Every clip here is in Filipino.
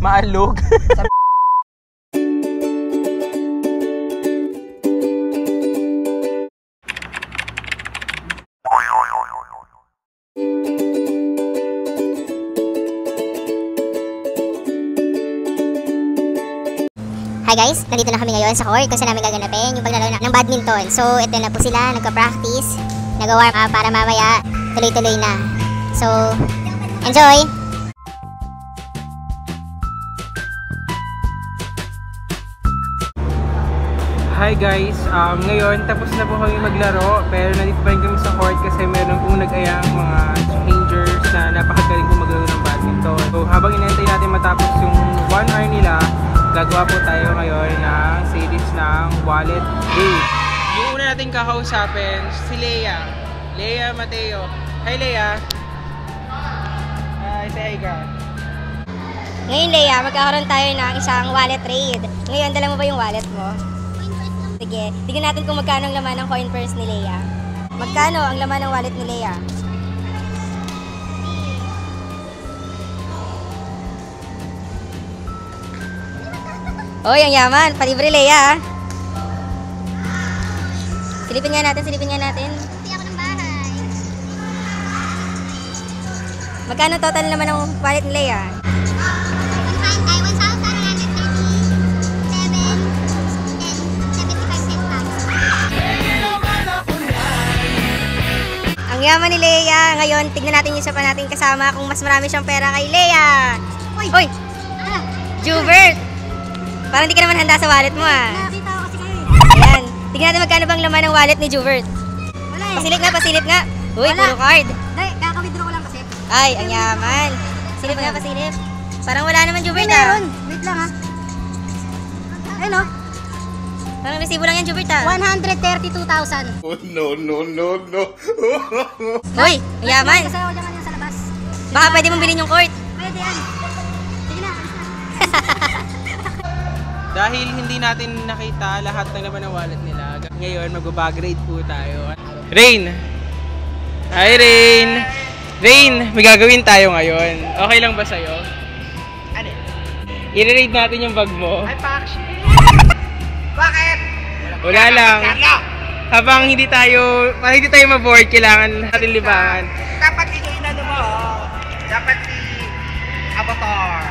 Maalog. Hi guys, nandito na kami ngayon sa court kung saan namin gaganapin yung paglalaro ng badminton. So, ito na po sila, nagpa-practice, nag-warm up para mamaya tuloy-tuloy na. So, enjoy! Hi guys, ngayon tapos na po kami maglaro pero nandito pa rin kami sa court kasi meron pong nag-ayang mga strangers na napakagaling po maglaro ng badminton. So, habang inantay natin matapos yung 1 hour nila, gagawa po tayo ngayon ng series ng wallet game. Yung una natin kakausapin, si Leia. Leia Mateo. Hi Leia! Hi, say hi ka. Ngayon Leia, magkakaroon tayo ng isang wallet trade. Ngayon, dala mo ba yung wallet mo? Sige, tignan natin kung magkano ang laman ng coin purse ni Leia. Magkano ang laman ng wallet ni Leia? Oy, ang yaman. Palibre, Leia. Silipin nga natin, silipin nga natin. Hindi ako ng bahay. Magkano total naman ng wallet ni Leia? 1,137.75 Ang yaman ni Leia. Ngayon, tignan natin yung isa pa natin kasama kung mas marami siyang pera kay Leia. Oy! Jubert! Parang hindi ka naman handa sa wallet mo ah. Nakakita ko kasi kayo Ayan. Tignan natin magkano bang laman ng wallet ni Jubert. Wala eh. Pasilip nga, pasilip nga. Uy, Wala. puro card. Dahil, kaka-withdraw ko lang kasi. Ay, ang yaman. Silip nga, pasilip. Parang wala naman Jubert May ah. meron. Wait lang ha. Ayun o. Parang resibo lang yan Jubert ah. 132,000. Oh, no. Uy, ang yaman. Kasi ako naman yung sa labas. Baka pwede mong bilhin yung court. Pwede yan. Sige na, alis na. Dahil hindi natin nakita lahat ng laman ng wallet nila, ngayon mag-bag raid po tayo. Rain! Hi Rain! Rain, may gagawin tayo ngayon. Okay lang ba sa'yo? Ano? I-raid natin yung bag mo. Ay, Pakshi! Bakit? Wala lang. Habang hindi tayo ma-board, kailangan natin libangan. Dapat ito inano mo, dapat si Avatar.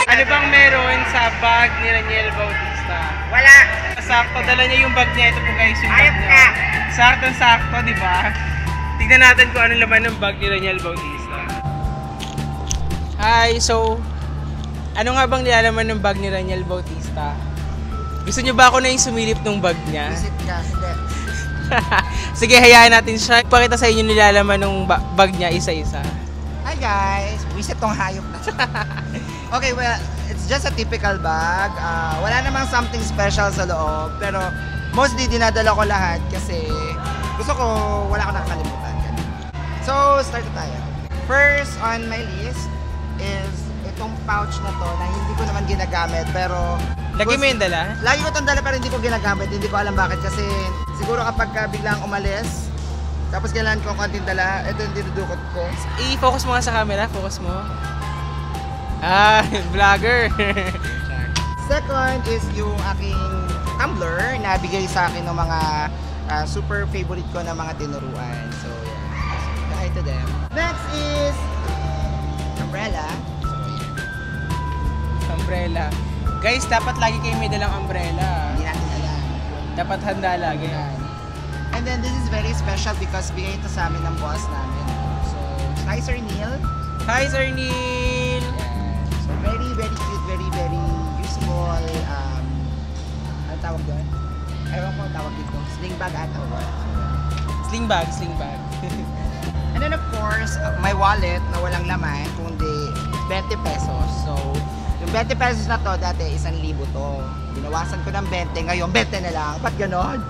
Ano bang meron sa bag ni Raniel Bautista? Wala. Sakto, dala niya yung bag niya. Ito po guys yung bag Ayos niya. ka. Sakto, di ba? Tignan natin kung ano laman ng bag ni Raniel Bautista. Hi, so ano nga bang nilalaman ng bag ni Raniel Bautista? Gusto niyo ba ako na yung sumilip ng bag niya? Visit ka, hindi. Sige, hayaan natin siya. Ipakita sa inyo nilalaman ng bag niya isa-isa. Hi guys, visit tong hayop na. Okay, well, it's just a typical bag. Wala namang something special sa loob, pero mostly dinadala ko lahat kasi gusto ko, wala ko nakakalimutan. So, start na tayo. First on my list is itong pouch na to na hindi ko naman ginagamit, pero Lagi mo yung dala? lagi ko itong dala pero hindi ko ginagamit. Hindi ko alam bakit kasi siguro kapag biglang umalis tapos kailangan ko konting dala, ito yung dinudukot ko. I-focus mo nga sa camera, focus mo. Ah, vlogger. Second is yung aking tumbler na bigay sa akin ng mga super favorite ko na mga tinuruan. So, yeah. Hi to them. Next is umbrella. So, yeah. Umbrella. Guys, dapat lagi kayo may dalang umbrella. Hindi natin alam. Dapat handa lagi. And then this is very special because bigay ito sa amin ng boss namin. So, hi Sir Neil. Hi, Sir Neil! So, very, very cute, very, very useful. Ano tawag doon? Ewan ko ang tawag dito. Sling bag ata o what? Sling bag, sling bag. And then of course, my wallet na walang laman, kundi 20 pesos. So, yung 20 pesos na to, dati 1,000 to. Binawasan ko ng 20, ngayon 20 na lang. Ba't ganon?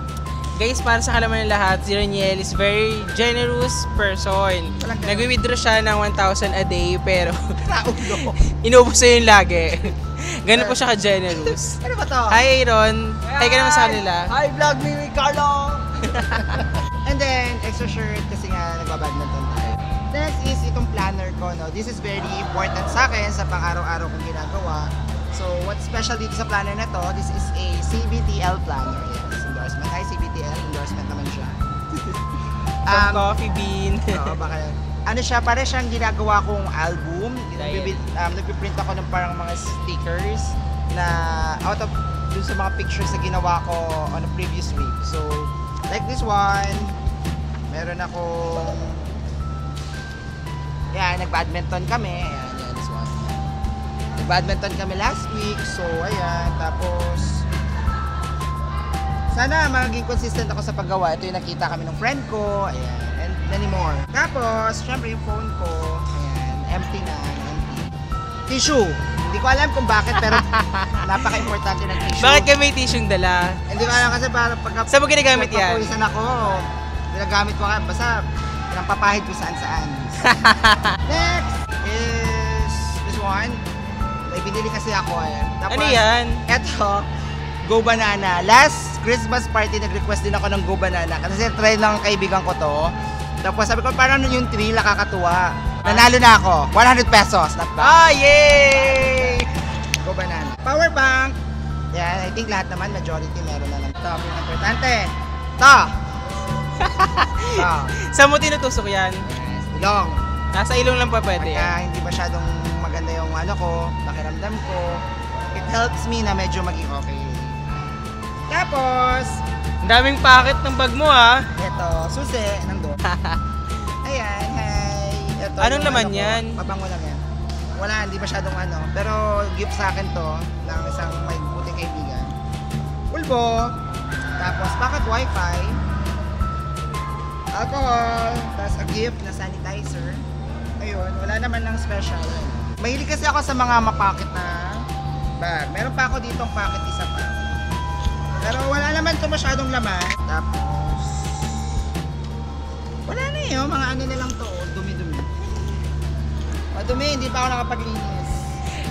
Guys, para sa kalaman ng lahat, si Raniel is very generous person. Walang ganun. Nag-withdraw siya ng 1,000 a day, pero Raulo. inubos niya yung lagi. Ganun po siya ka-generous. Ano ba to? Hi, Aaron. Hi ka naman sa kanila. Hi, vlog me with Carlo! And then, extra shirt kasi nga nagbabadminton tayo. planner ko, no, this is very important sa akin sa pang-araw-araw kong ginagawa. So, what's special dito sa planner na to, this is a CBTL planner. Yes, endorsement. Hi, CBTL. Endorsement naman siya. From Coffee Bean. Oo, baka ano siya, para siyang ginagawa kong album. Nagpiprint ako ng parang mga stickers na out of dun sa mga pictures na ginawa ko on a previous week. So, like this one, meron akong nag-badminton kami. Ayan, this one. Nag-badminton kami last week. So, ayan. Tapos, sana maging consistent ako sa paggawa. Ito yung nakita kami ng friend ko. Ayan. And many more. Tapos, syempre yung phone ko. Ayan. Empty na. Empty. Tissue. Hindi ko alam kung bakit, pero napaka-importante ng tissue. Bakit ka may tissue dala? Hindi ko alam kasi para pagka... Saan mo ginagamit yan? Pagpapawisan ako. Ginagamit ko ka. Basta, pinapapahid ko saan-saan. Next is this one. May binili kasi ako eh. Tapos, Ano yan? Eto, Go Banana. Last Christmas party, nag-request din ako ng Go Banana. Kasi try lang ng kaibigan ko to. Tapos sabi ko, parang yung tree, nakakatuwa. Nanalo na ako. 100 pesos. Not bad. Yay! Go Banana. Power bank. Yan, I think lahat naman, majority meron na lang. Ito, importante. Ito. Ito. Saan mo tinutusok yan? Yes, ilong. Nasa ilong lang pa pwede yan. Pagka hindi masyadong maganda yung ano ko, pakiramdam ko, it helps me na medyo maging okay. Tapos, Ang daming packet ng bag mo ah. ito, susi ng doon. Ayan, hi. Ito, Anong yung laman ano ko, yan? Pabango lang yan. Wala, hindi masyadong ano. Pero gift sa akin to, ng isang may buting kaibigan. Pulbo, tapos pocket wifi, alcohol, tapos a gift na sanitizer. Ayun, wala naman ng special. Mahilig kasi ako sa mga mapocket na bag. Meron pa ako ditong pocket isa pa. Pero wala naman ito masyadong laman. Tapos, wala na yun. Mga ano na lang to. Dumi-dumi. Madumi, hindi pa ako nakapaglinis.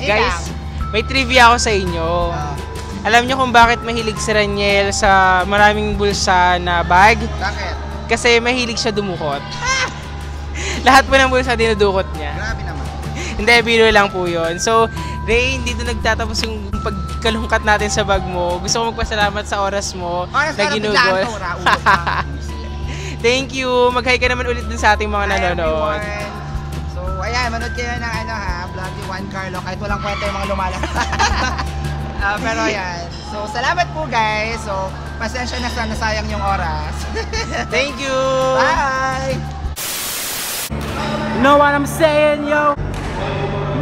Guys, may trivia ako sa inyo. Alam niyo kung bakit mahilig si Raniel sa maraming bulsa na bag? Bakit? Kasi mahilig siya dumukot. Lahat po ng bulsa dinudukot niya. Grabe naman. Hindi, biro lang po yun. So, Ray, hindi na nagtatapos yung pagkalungkat natin sa bag mo. Gusto ko magpasalamat sa oras mo na ginugol. Thank you. Mag-hi ka naman ulit dun sa ating mga nanonood. So, ayan, manood kayo ng ano ha, Vlog ni Juan Carlo. Kahit walang kwenta yung mga lumalabas. Pero ayan. So, salamat po guys. So, pasensya na sa nasayang yung oras. Thank you. Bye! You know what I'm saying, yo?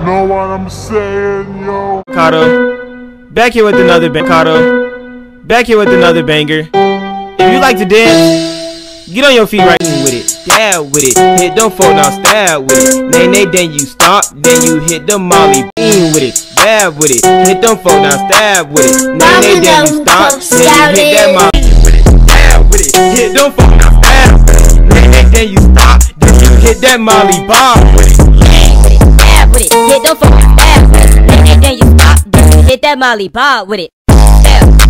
Know what I'm saying, yo? Kato, back here with another back here with another banger. If you like to dance, get on your feet right with it, stab with it, hit them four now, stab with it. Nay, then you stop, then you hit the molly, bean with it, stab with it, hit them four now, stab with it. Nay, then you stop, then you hit that molly with it, stab with it, hit them four now, stab with it. Nay, then you stop, then you hit that molly, bob with it. With it, hit the phone, stab with it, and then you stop, then you hit that Molly Bob with it. Stab.